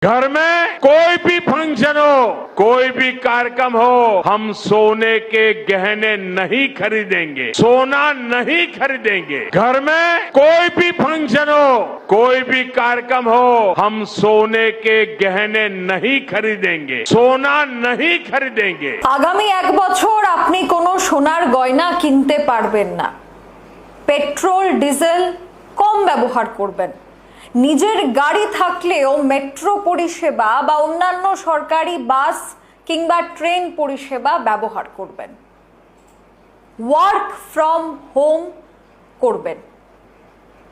घर में कोई भी फंक्शन हो, कोई भी कार्यक्रम हो, हम सोने के गहने नहीं खरीदेंगे, सोना नहीं खरीदेंगे। घर में कोई भी फंक्शन हो, कोई भी कार्यक्रम हो, हम सोने के गहने नहीं खरीदेंगे, सोना नहीं खरीदेंगे। আগামী এক বছর আপনি কোনো সোনার গয়না কিনতে পারবেন না। পেট্রোল ডিজেল কম ব্যবহার করবেন। নিজের গাড়ি থাকলেও মেট্রো পরিষেবা বা অন্যান্য সরকারি বাস কিংবা ট্রেন পরিষেবা ব্যবহার করবেন। ওয়ার্ক ফ্রম হোম করবেন,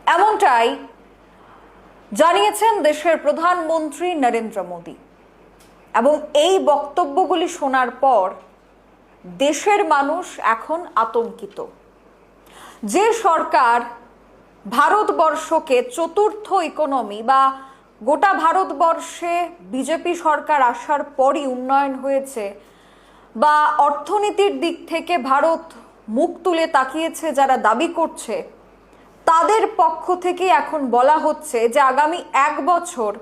এমনটাই জানিয়েছেন দেশের প্রধানমন্ত্রী নরেন্দ্র মোদী। এবং এই বক্তব্যগুলি শোনার পর দেশের মানুষ এখন আতঙ্কিত। যে সরকার ভারতবর্ষকে চতুর্থ ইকোনমি বা গোটা ভারতবর্ষে বিজেপি সরকার আসার পরই উন্নয়ন হয়েছে বা অর্থনীতির দিক থেকে ভারত মুখ তুলে তাকিয়েছে যারা দাবি করছে, তাদের পক্ষ থেকে এখন বলা হচ্ছে যে আগামী এক বছর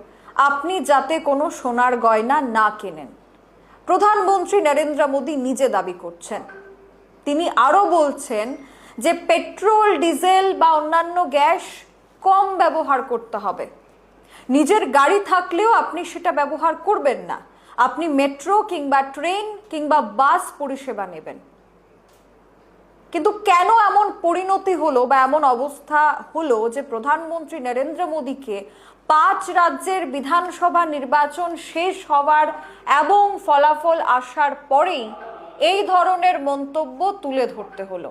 আপনি যাতে কোনো সোনার গয়না না কেনেন। প্রধানমন্ত্রী নরেন্দ্র মোদী নিজে দাবি করছেন। তিনি আরও বলছেন যে পেট্রোল ডিজেল বা অন্যান্য গ্যাস কম ব্যবহার করতে হবে। নিজের গাড়ি থাকলেও আপনি সেটা ব্যবহার করবেন না, আপনি মেট্রো কিংবা ট্রেন কিংবা বাস পরিষেবা নেবেন। কিন্তু কেন এমন পরিণতি হলো বা এমন অবস্থা হলো যে প্রধানমন্ত্রী নরেন্দ্র মোদীকে 5 রাজ্যের বিধানসভা নির্বাচন শেষ হওয়ার এবং ফলাফল আসার পরেই এই ধরনের মন্তব্য তুলে ধরতে হলো?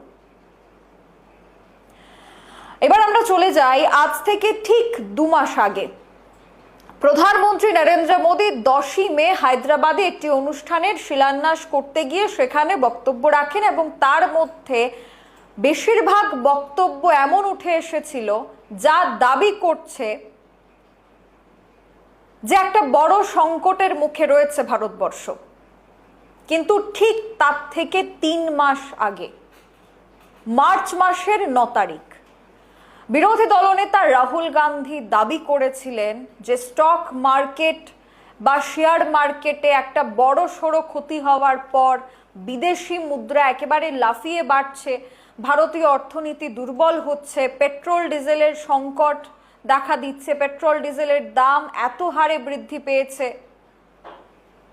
এবার আমরা চলে যাই আজ থেকে ঠিক 2 মাস আগে। প্রধানমন্ত্রী নরেন্দ্র মোদী 10ই মে হায়দ্রাবাদে একটি অনুষ্ঠানের শিলান্যাস করতে গিয়ে সেখানে বক্তব্য রাখেন এবং তার মধ্যে বেশিরভাগ বক্তব্য এমন উঠে এসেছিল যা দাবি করছে যে একটা বড় সংকটের মুখে রয়েছে ভারতবর্ষ। কিন্তু ঠিক তার থেকে 3 মাস আগে, মার্চ মাসের 9 তারিখ, বিরোধী দলনেতা রাহুল গান্ধী দাবি করেছিলেন যে স্টক মার্কেট বা শেয়ার মার্কেটে একটা বড় সড়ো ক্ষতি হওয়ার পর বিদেশি মুদ্রা একেবারে লাফিয়ে বাড়ছে, ভারতীয় অর্থনীতি দুর্বল হচ্ছে, পেট্রোল ডিজেলের সংকট দেখা দিচ্ছে, পেট্রোল ডিজেলের দাম এত হারে বৃদ্ধি পেয়েছে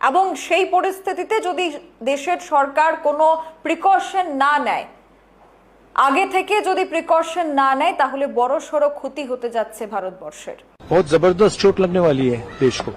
এবং সেই পরিস্থিতিতে যদি দেশের সরকার কোনো প্রিকশন না নেয়, আগে থেকে যদি প্রিকশন না নেয়, তাহলে বড় সড়ো ক্ষতি হতে যাচ্ছে ভারতবর্ষের। बहुत जबरदस्त चोट लगने वाली है देश को।